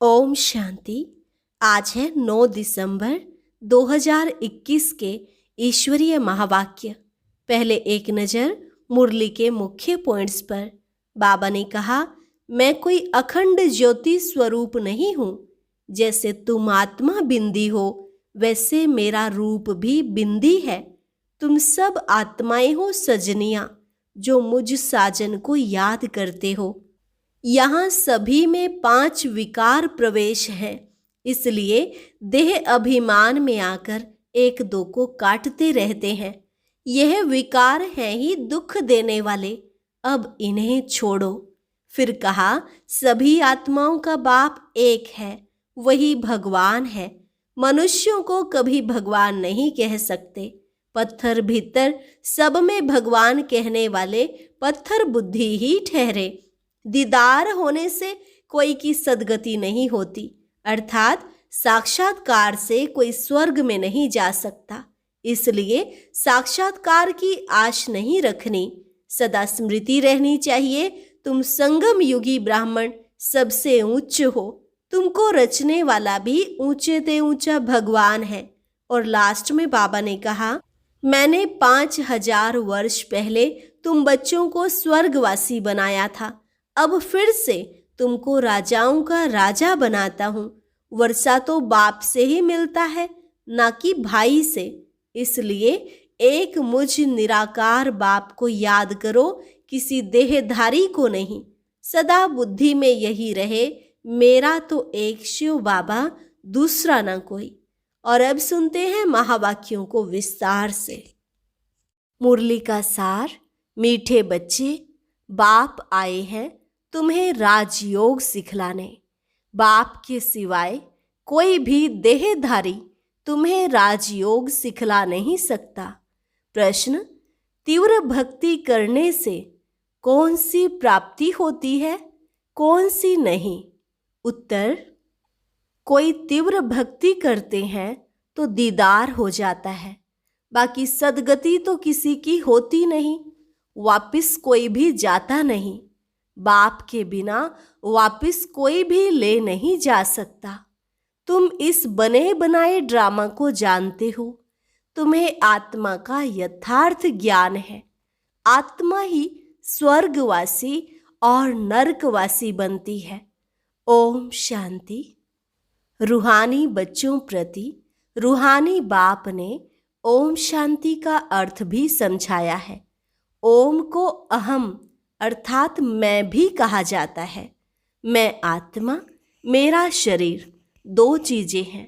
ओम शांति। आज है 9 दिसंबर 2021 के ईश्वरीय महावाक्य। पहले एक नज़र मुरली के मुख्य पॉइंट्स पर। बाबा ने कहा, मैं कोई अखंड ज्योति स्वरूप नहीं हूँ। जैसे तुम आत्मा बिंदी हो वैसे मेरा रूप भी बिंदी है। तुम सब आत्माएं हो सजनियाँ जो मुझ साजन को याद करते हो। यहाँ सभी में 5 विकार प्रवेश हैं, इसलिए देह अभिमान में आकर एक दो को काटते रहते हैं। यह विकार हैं ही दुख देने वाले, अब इन्हें छोड़ो। फिर कहा, सभी आत्माओं का बाप एक है, वही भगवान है। मनुष्यों को कभी भगवान नहीं कह सकते। पत्थर भीतर सब में भगवान कहने वाले पत्थर बुद्धि ही ठहरे। दीदार होने से कोई की सदगति नहीं होती, अर्थात साक्षात्कार से कोई स्वर्ग में नहीं जा सकता। इसलिए साक्षात्कार की आश नहीं रखनी, सदा स्मृति रहनी चाहिए। तुम संगम युगी ब्राह्मण सबसे उच्च हो। तुमको रचने वाला भी ऊंचे ते ऊंचा भगवान है। और लास्ट में बाबा ने कहा, मैंने 5000 वर्ष पहले तुम बच्चों को स्वर्गवासी बनाया था, अब फिर से तुमको राजाओं का राजा बनाता हूँ। वर्षा तो बाप से ही मिलता है, ना कि भाई से। इसलिए एक मुझ निराकार बाप को याद करो, किसी देहधारी को नहीं। सदा बुद्धि में यही रहे, मेरा तो एक शिव बाबा, दूसरा ना कोई। और अब सुनते हैं महावाक्यों को विस्तार से। मुरली का सार। मीठे बच्चे, बाप आए हैं तुम्हें राजयोग सिखलाने। बाप के सिवाय कोई भी देहधारी तुम्हें राजयोग सिखला नहीं सकता। प्रश्न, तीव्र भक्ति करने से कौन सी प्राप्ति होती है, कौन सी नहीं? उत्तर, कोई तीव्र भक्ति करते हैं तो दीदार हो जाता है, बाकी सदगति तो किसी की होती नहीं। वापिस कोई भी जाता नहीं। बाप के बिना वापिस कोई भी ले नहीं जा सकता। तुम इस बने बनाए ड्रामा को जानते हो। तुम्हें आत्मा का यथार्थ ज्ञान है। आत्मा ही स्वर्गवासी और नरकवासी बनती है। ओम शांति। रूहानी बच्चों प्रति रूहानी बाप ने ओम शांति का अर्थ भी समझाया है। ओम को अहम अर्थात मैं भी कहा जाता है। मैं आत्मा, मेरा शरीर, 2 चीजें हैं।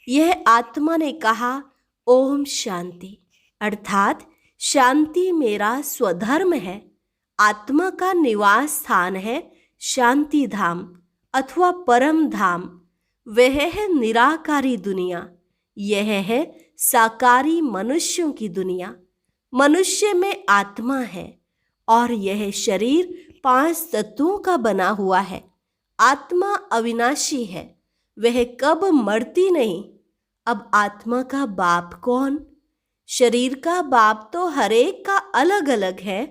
यह आत्मा ने कहा ओम शांति, अर्थात शांति मेरा स्वधर्म है। आत्मा का निवास स्थान है शांति धाम अथवा परम धाम। वह है निराकारी दुनिया, यह है साकारी मनुष्यों की दुनिया। मनुष्य में आत्मा है और यह शरीर 5 तत्वों का बना हुआ है। आत्मा अविनाशी है, वह कब मरती नहीं। अब आत्मा का बाप कौन? शरीर का बाप तो हर एक का अलग अलग है,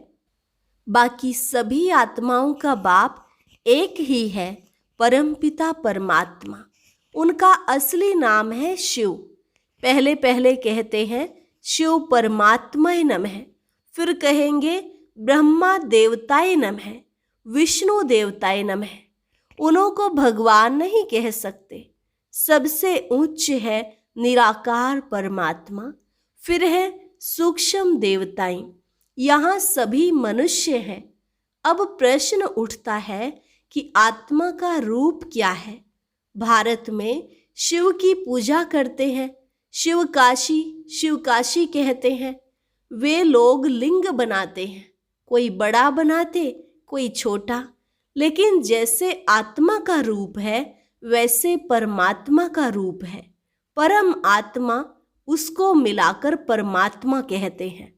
बाकी सभी आत्माओं का बाप एक ही है, परमपिता परमात्मा। उनका असली नाम है शिव। पहले पहले कहते हैं शिव परमात्माय नमः, फिर कहेंगे ब्रह्मा देवताय नमः, विष्णु देवताय नमः। उन्हों को भगवान नहीं कह सकते। सबसे उच्च है निराकार परमात्मा, फिर है सूक्ष्म देवताएं। यहाँ सभी मनुष्य हैं। अब प्रश्न उठता है कि आत्मा का रूप क्या है? भारत में शिव की पूजा करते हैं, शिव काशी कहते हैं। वे लोग लिंग बनाते हैं, कोई बड़ा बनाते, कोई छोटा। लेकिन जैसे आत्मा का रूप है वैसे परमात्मा का रूप है। परम आत्मा, उसको मिलाकर परमात्मा कहते हैं।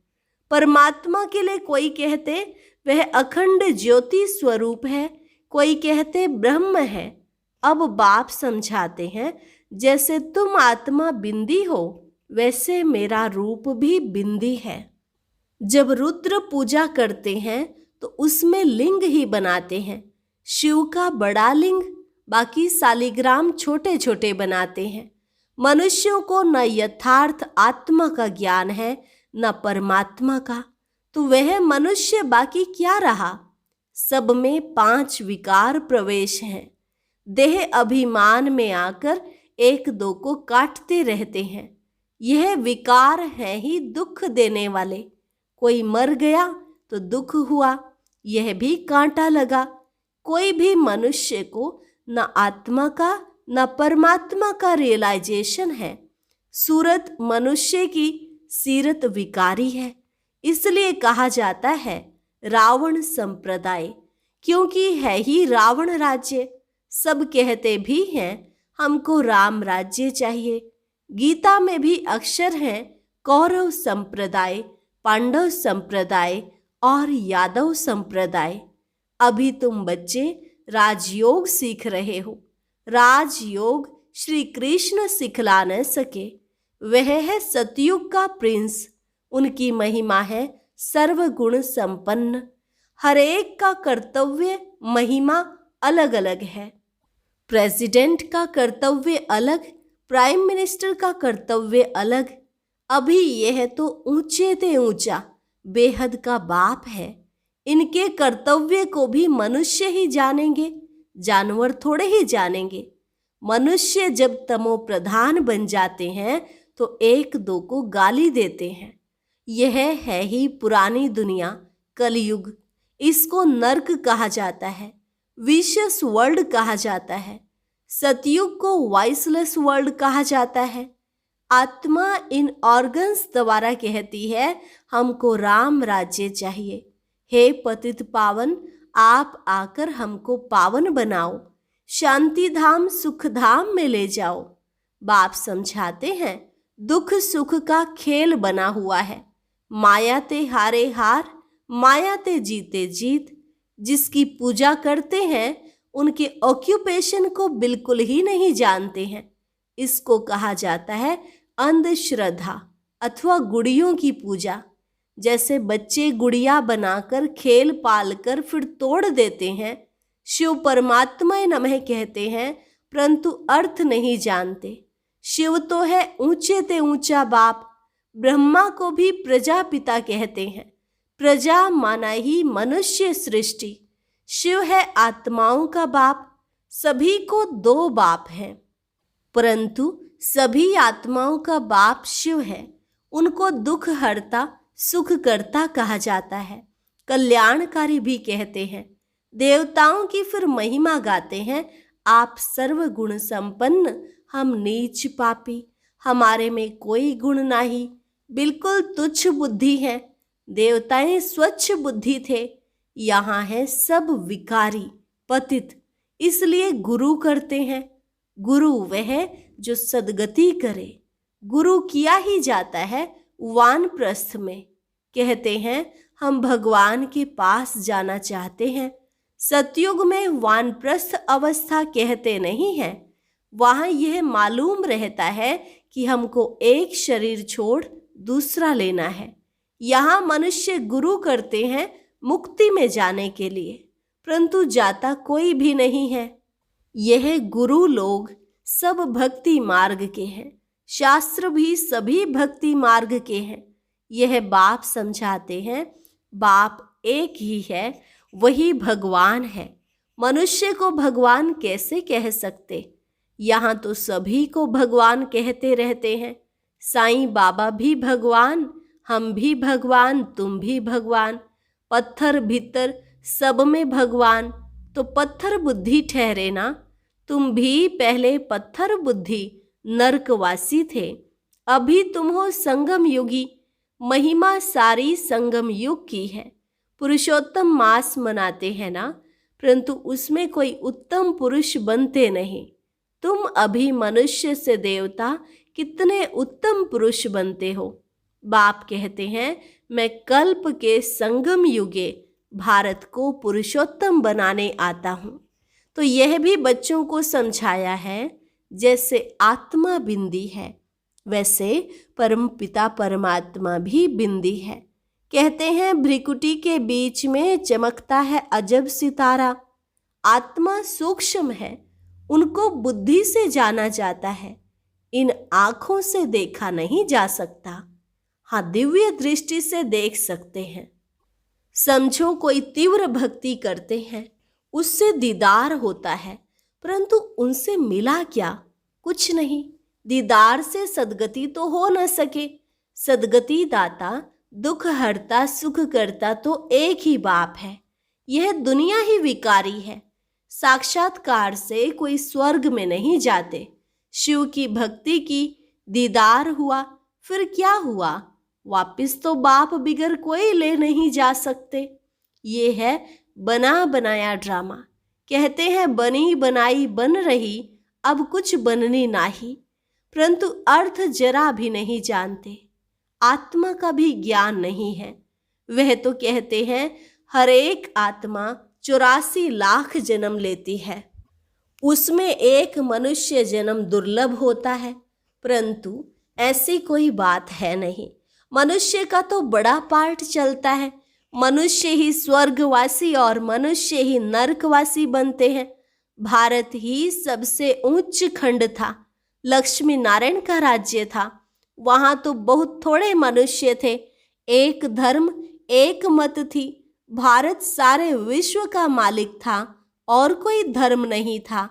परमात्मा के लिए कोई कहते वह अखंड ज्योति स्वरूप है, कोई कहते ब्रह्म है। अब बाप समझाते हैं, जैसे तुम आत्मा बिंदी हो वैसे मेरा रूप भी बिंदी है। जब रुद्र पूजा करते हैं तो उसमें लिंग ही बनाते हैं। शिव का बड़ा लिंग, बाकी शालिग्राम छोटे छोटे बनाते हैं। मनुष्यों को न यथार्थ आत्मा का ज्ञान है न परमात्मा का, तो वह मनुष्य बाकी क्या रहा। सब में 5 विकार प्रवेश हैं। देह अभिमान में आकर एक दो को काटते रहते हैं। यह विकार है ही दुख देने वाले। कोई मर गया तो दुख हुआ, यह भी कांटा लगा। कोई भी मनुष्य को न आत्मा का न परमात्मा का रियलाइजेशन है। सूरत मनुष्य की सीरत विकारी है। इसलिए कहा जाता है रावण संप्रदाय, क्योंकि है ही रावण राज्य। सब कहते भी हैं हमको राम राज्य चाहिए। गीता में भी अक्षर हैं कौरव संप्रदाय, पांडव संप्रदाय और यादव संप्रदाय। अभी तुम बच्चे राजयोग सीख रहे हो। राजयोग श्री कृष्ण सिखला न सके। वह है सतयुग का प्रिंस। उनकी महिमा है सर्वगुण संपन्न। हर एक का कर्तव्य महिमा अलग अलग है। प्रेसिडेंट का कर्तव्य अलग, प्राइम मिनिस्टर का कर्तव्य अलग। अभी यह तो ऊंचे ते ऊंचा बेहद का बाप है। इनके कर्तव्य को भी मनुष्य ही जानेंगे, जानवर थोड़े ही जानेंगे। मनुष्य जब तमो प्रधान बन जाते हैं तो एक दो को गाली देते हैं। यह है ही पुरानी दुनिया, कलयुग। इसको नर्क कहा जाता है, विशस वर्ल्ड कहा जाता है। सतयुग को वॉइसलेस वर्ल्ड कहा जाता है। आत्मा इन ऑर्गन्स द्वारा कहती है हमको राम राज्य चाहिए। हे पतित पावन, आप आकर हमको पावन बनाओ, शांति धाम सुख धाम में ले जाओ। बाप समझाते हैं दुख सुख का खेल बना हुआ है। माया ते हारे हार, माया ते जीते जीत। जिसकी पूजा करते हैं उनके ऑक्यूपेशन को बिल्कुल ही नहीं जानते हैं। इसको कहा जाता है अंधश्रद्धा अथवा गुड़ियों की पूजा। जैसे बच्चे गुड़िया बनाकर खेल पाल कर फिर तोड़ देते हैं। शिव परमात्मा नमः कहते हैं परंतु अर्थ नहीं जानते। शिव तो है ऊंचे ते ऊंचा बाप। ब्रह्मा को भी प्रजापिता कहते हैं। प्रजा माना ही मनुष्य सृष्टि। शिव है आत्माओं का बाप। सभी को 2 बाप हैं, परंतु सभी आत्माओं का बाप शिव है। उनको दुख हरता सुख करता कहा जाता है, कल्याणकारी भी कहते हैं। देवताओं की फिर महिमा गाते हैं आप सर्वगुण संपन्न, हम नीच पापी, हमारे में कोई गुण नहीं, बिल्कुल तुच्छ बुद्धि है। देवताएं स्वच्छ बुद्धि थे, यहाँ है सब विकारी पतित। इसलिए गुरु करते हैं। गुरु वह जो सदगति करे। गुरु किया ही जाता है वानप्रस्थ में। कहते हैं हम भगवान के पास जाना चाहते हैं। सतयुग में वानप्रस्थ अवस्था कहते नहीं हैं। वहाँ यह मालूम रहता है कि हमको एक शरीर छोड़ दूसरा लेना है। यहाँ मनुष्य गुरु करते हैं मुक्ति में जाने के लिए, परंतु जाता कोई भी नहीं है। यह गुरु लोग सब भक्ति मार्ग के हैं। शास्त्र भी सभी भक्ति मार्ग के हैं। यह बाप समझाते हैं बाप एक ही है, वही भगवान है। मनुष्य को भगवान कैसे कह सकते। यहाँ तो सभी को भगवान कहते रहते हैं। साईं बाबा भी भगवान, हम भी भगवान, तुम भी भगवान। पत्थर भीतर सब में भगवान, तो पत्थर बुद्धि ठहरे ना। तुम भी पहले पत्थर बुद्धि नरकवासी थे, अभी तुम हो संगम युगी। महिमा सारी संगम युग की है। पुरुषोत्तम मास मनाते हैं ना, परंतु उसमें कोई उत्तम पुरुष बनते नहीं। तुम अभी मनुष्य से देवता कितने उत्तम पुरुष बनते हो। बाप कहते हैं मैं कल्प के संगम युगे भारत को पुरुषोत्तम बनाने आता हूँ। तो यह भी बच्चों को समझाया है जैसे आत्मा बिंदी है वैसे परम पिता परमात्मा भी बिंदी है। कहते हैं भ्रिकुटी के बीच में चमकता है अजब सितारा। आत्मा सूक्ष्म है, उनको बुद्धि से जाना जाता है, इन आंखों से देखा नहीं जा सकता। हाँ, दिव्य दृष्टि से देख सकते हैं। समझो कोई तीव्र भक्ति करते हैं, उससे दीदार होता है, परंतु उनसे मिला क्या? कुछ नहीं। दीदार से सदगति तो हो न सके। सदगति दाता, दुख हरता, सुख करता तो एक ही बाप है। यह दुनिया ही विकारी है। साक्षात्कार से कोई स्वर्ग में नहीं जाते। शिव की भक्ति की, दीदार हुआ, फिर क्या हुआ? वापिस तो बाप बिगर कोई ले नहीं जा सकते। ये है बना बनाया ड्रामा। कहते हैं बनी बनाई बन रही, अब कुछ बननी नाही, परंतु अर्थ जरा भी नहीं जानते। आत्मा का भी ज्ञान नहीं है। वह तो कहते हैं हर एक आत्मा 84 लाख जन्म लेती है, उसमें एक मनुष्य जन्म दुर्लभ होता है, परंतु ऐसी कोई बात है नहीं। मनुष्य का तो बड़ा पार्ट चलता है। मनुष्य ही स्वर्गवासी और मनुष्य ही नरकवासी बनते हैं। भारत ही सबसे उच्च खंड था। लक्ष्मी नारायण का राज्य था। वहां तो बहुत थोड़े मनुष्य थे। एक धर्म, एक मत थी। भारत सारे विश्व का मालिक था और कोई धर्म नहीं था।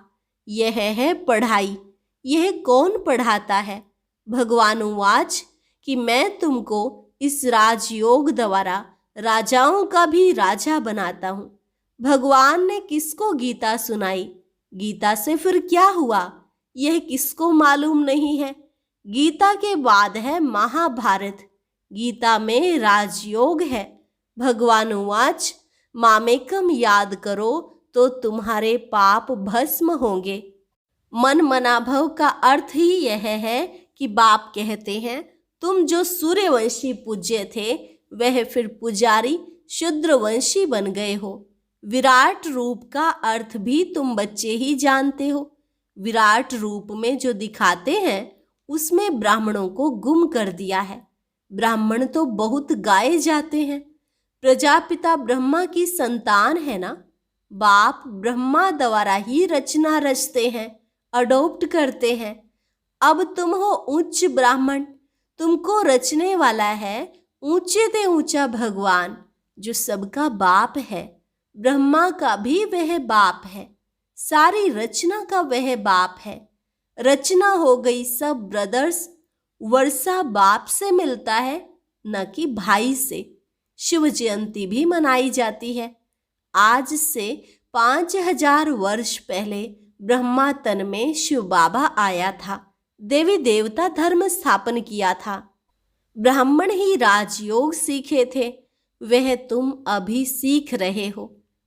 यह है पढ़ाई। यह कौन पढ़ाता है? भगवान उवाच कि मैं तुमको इस राजयोग द्वारा राजाओं का भी राजा बनाता हूं। भगवान ने किसको गीता सुनाई? गीता से फिर क्या हुआ, यह किसको मालूम नहीं है। गीता के बाद है महाभारत। गीता में राजयोग है। भगवान उवाच मामेकम याद करो तो तुम्हारे पाप भस्म होंगे। मन मनाभव का अर्थ ही यह है कि बाप कहते हैं तुम जो सूर्यवंशी पूज्य थे वह फिर पुजारी शूद्रवंशी बन गए हो। विराट रूप का अर्थ भी तुम बच्चे ही जानते हो। विराट रूप में जो दिखाते हैं उसमें ब्राह्मणों को गुम कर दिया है। ब्राह्मण तो बहुत गाए जाते हैं। प्रजापिता ब्रह्मा की संतान है ना। बाप ब्रह्मा द्वारा ही रचना रचते हैं, अडॉप्ट करते हैं। अब तुम हो उच्च ब्राह्मण, तुमको रचने वाला है ऊंचे ते ऊंचा भगवान जो सबका बाप है। ब्रह्मा का भी वह बाप है, सारी रचना का वह बाप है। रचना हो गई सब ब्रदर्स। वर्षा बाप से मिलता है न कि भाई से। शिव जयंती भी मनाई जाती है। आज से 5000 वर्ष पहले ब्रह्मा तन में शिव बाबा आया था। देवी देवता धर्म स्थापन किया था। ब्राह्मण ही राजयोग सीखे थे, वह तुम अभी सीख रहे हो।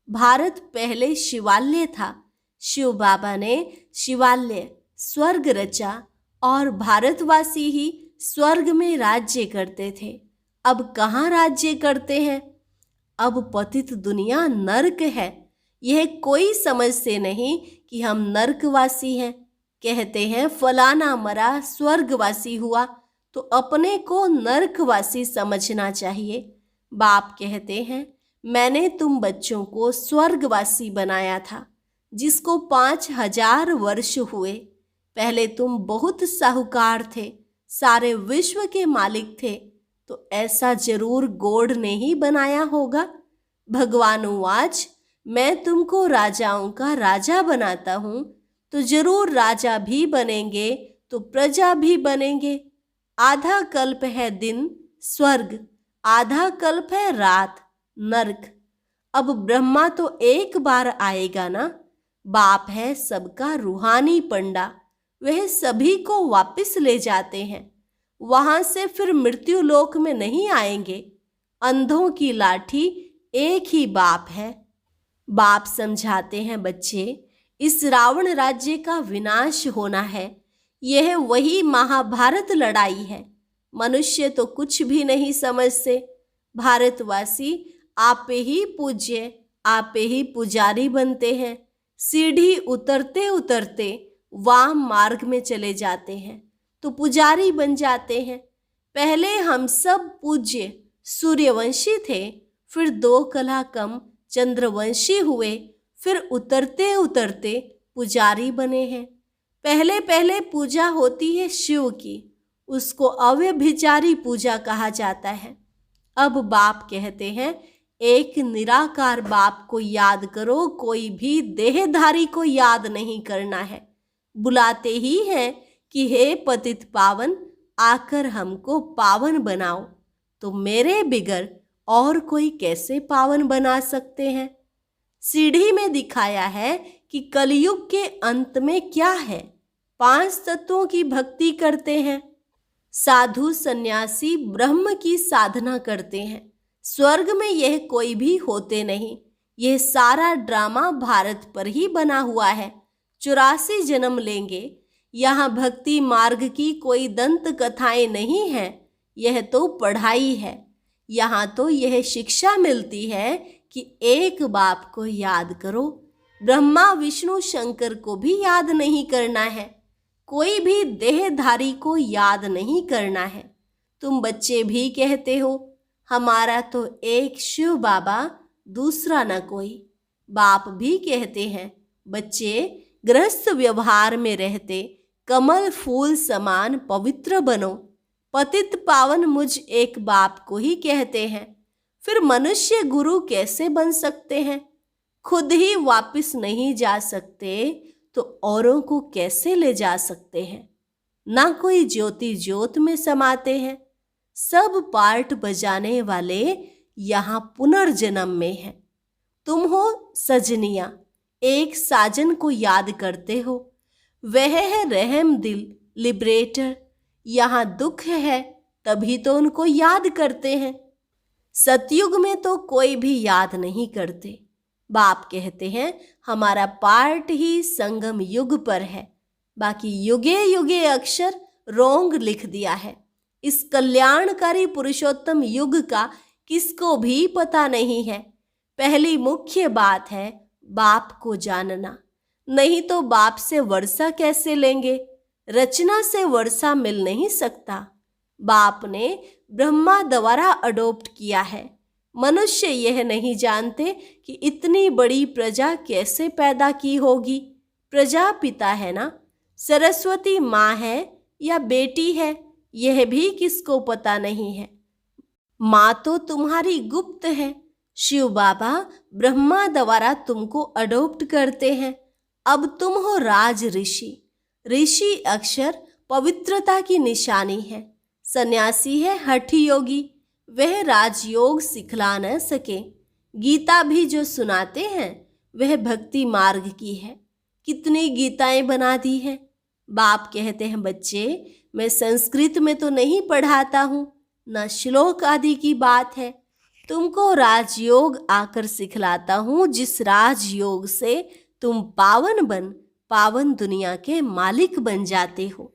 भारत पहले शिवालय था। शिव बाबा ने शिवालय स्वर्ग रचा और भारतवासी ही स्वर्ग में राज्य करते थे। अब कहाँ राज्य करते हैं? अब पतित दुनिया नरक है। यह कोई समझते नहीं कि हम नरकवासी हैं। कहते हैं फलाना मरा स्वर्गवासी हुआ, तो अपने को नरकवासी समझना चाहिए। बाप कहते हैं मैंने तुम बच्चों को स्वर्गवासी बनाया था, जिसको 5000 वर्ष हुए। पहले तुम बहुत साहूकार थे, सारे विश्व के मालिक थे, तो ऐसा जरूर गॉड ने ही बनाया होगा। भगवान उवाच मैं तुमको राजाओं का राजा बनाता हूं, तो जरूर राजा भी बनेंगे तो प्रजा भी बनेंगे। आधा कल्प है दिन स्वर्ग, आधा कल्प है रात नरक। अब ब्रह्मा तो एक बार आएगा ना। बाप है सबका रूहानी पंडा, वह सभी को वापस ले जाते हैं। वहां से फिर मृत्यु लोक में नहीं आएंगे। अंधों की लाठी एक ही बाप है। बाप समझाते हैं बच्चे, इस रावण राज्य का विनाश होना है। यह वही महाभारत लड़ाई है। मनुष्य तो कुछ भी नहीं समझते। भारतवासी आपे ही पूज्य, आपे ही पुजारी बनते हैं। सीढ़ी उतरते उतरते वाम मार्ग में चले जाते हैं तो पुजारी बन जाते हैं। पहले हम सब पूज्य सूर्यवंशी थे, फिर 2 कला कम चंद्रवंशी हुए, फिर उतरते उतरते पुजारी बने हैं। पहले पहले पूजा होती है शिव की, उसको अव्यभिचारी पूजा कहा जाता है। अब बाप कहते हैं एक निराकार बाप को याद करो, कोई भी देहधारी को याद नहीं करना है। बुलाते ही हैं कि हे पतित पावन, आकर हमको पावन बनाओ। तो मेरे बिगर और कोई कैसे पावन बना सकते हैं? सीढ़ी में दिखाया है कि कलयुग के अंत में क्या है। 5 तत्वों की भक्ति करते हैं। साधु सन्यासी ब्रह्म की साधना करते हैं। स्वर्ग में यह कोई भी होते नहीं। यह सारा ड्रामा भारत पर ही बना हुआ है। 84 जन्म लेंगे। यहाँ भक्ति मार्ग की कोई दंत कथाएं नहीं है, यह तो पढ़ाई है। यहाँ तो यह शिक्षा मिलती है कि एक बाप को याद करो। ब्रह्मा विष्णु शंकर को भी याद नहीं करना है। कोई भी देहधारी को याद नहीं करना है। तुम बच्चे भी कहते हो हमारा तो एक शिव बाबा, दूसरा न कोई। बाप भी कहते हैं बच्चे गृहस्थ व्यवहार में रहते कमल फूल समान पवित्र बनो। पतित पावन मुझ एक बाप को ही कहते हैं। फिर मनुष्य गुरु कैसे बन सकते हैं? खुद ही वापस नहीं जा सकते तो औरों को कैसे ले जा सकते हैं? ना कोई ज्योति ज्योत में समाते हैं। सब पार्ट बजाने वाले यहाँ पुनर्जन्म में हैं। तुम हो सजनिया, एक साजन को याद करते हो। वह है रहम दिल लिबरेटर। यहाँ दुख है तभी तो उनको याद करते हैं। सतयुग में तो कोई भी याद नहीं करते। बाप कहते हैं हमारा पार्ट ही संगम युग पर है, बाकी युगे युगे अक्षर रोंग लिख दिया है। इस कल्याणकारी पुरुषोत्तम युग का किसको भी पता नहीं है। पहली मुख्य बात है बाप को जानना, नहीं तो बाप से वर्षा कैसे लेंगे? रचना से वर्षा मिल नहीं सकता। बाप ने ब्रह्मा द्वारा अडॉप्ट किया है। मनुष्य यह नहीं जानते कि इतनी बड़ी प्रजा कैसे पैदा की होगी। प्रजापिता है ना, सरस्वती माँ है या बेटी है, यह भी किसको पता नहीं है। माँ तो तुम्हारी गुप्त है। शिव बाबा ब्रह्मा द्वारा तुमको अडॉप्ट करते हैं। अब तुम हो राज ऋषि। ऋषि अक्षर पवित्रता की निशानी है। सन्यासी है हठी योगी, वह राजयोग सिखला न सके। गीता भी जो सुनाते हैं वह भक्ति मार्ग की है। कितनी गीताएं बना दी हैं। बाप कहते हैं बच्चे मैं संस्कृत में तो नहीं पढ़ाता हूँ, न श्लोक आदि की बात है। तुमको राजयोग आकर सिखलाता हूँ, जिस राजयोग से तुम पावन दुनिया के मालिक बन जाते हो।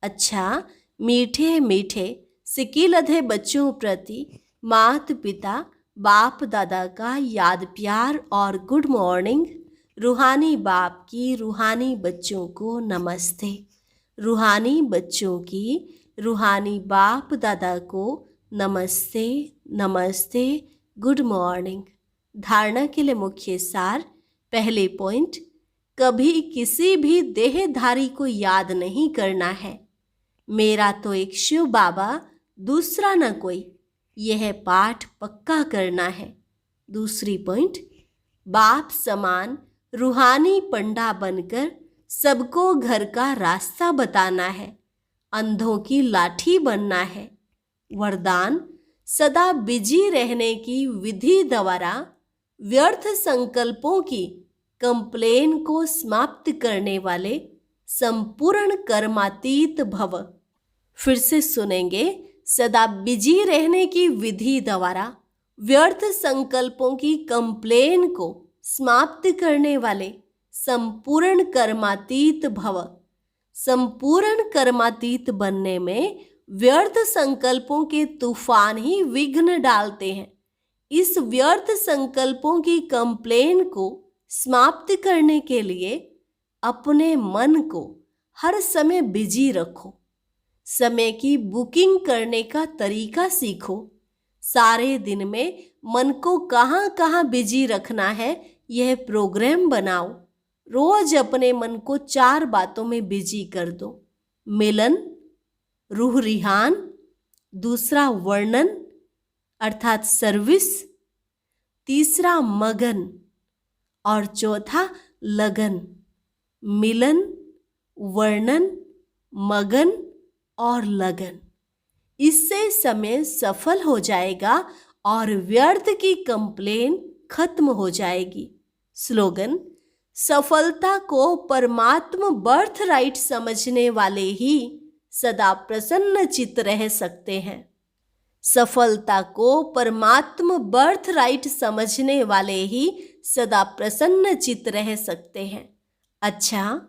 अच्छा, मीठे मीठे सिकिलधे बच्चों प्रति माता पिता बाप दादा का याद प्यार और गुड मॉर्निंग। रूहानी बाप की रूहानी बच्चों को नमस्ते। रूहानी बच्चों की रूहानी बाप दादा को नमस्ते नमस्ते, गुड मॉर्निंग। धारणा के लिए मुख्य सार। पहले पॉइंट, कभी किसी भी देहधारी को याद नहीं करना है। मेरा तो एक शिव बाबा, दूसरा न कोई, यह पाठ पक्का करना है। दूसरी पॉइंट, बाप समान रूहानी पंडा बनकर सबको घर का रास्ता बताना है। अंधों की लाठी बनना है। वरदान, सदा बिजी रहने की विधि द्वारा व्यर्थ संकल्पों की कंप्लेन को समाप्त करने वाले संपूर्ण कर्मातीत भव। फिर से सुनेंगे। सदा बिजी रहने की विधि द्वारा व्यर्थ संकल्पों की कंप्लेन को समाप्त करने वाले संपूर्ण कर्मातीत भव। संपूर्ण कर्मातीत बनने में व्यर्थ संकल्पों के तूफान ही विघ्न डालते हैं। इस व्यर्थ संकल्पों की कंप्लेन को समाप्त करने के लिए अपने मन को हर समय बिजी रखो। समय की बुकिंग करने का तरीका सीखो। सारे दिन में मन को कहाँ कहाँ बिजी रखना है, यह प्रोग्राम बनाओ। रोज अपने मन को 4 बातों में बिजी कर दो। मिलन, रूह रिहान, दूसरा वर्णन अर्थात सर्विस, तीसरा मगन और चौथा लगन। मिलन, वर्णन, मगन और लगन। इससे समय सफल हो जाएगा और व्यर्थ की कंप्लेन खत्म हो जाएगी। स्लोगन: सफलता को परमात्म बर्थ राइट समझने वाले ही सदा प्रसन्न चित्त रह सकते हैं। सफलता को परमात्म बर्थ राइट समझने वाले ही सदा प्रसन्न चित्त रह सकते हैं। अच्छा,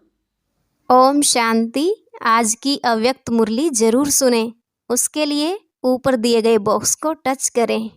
ओम शांति। आज की अव्यक्त मुरली जरूर सुने। उसके लिए ऊपर दिए गए बॉक्स को टच करें।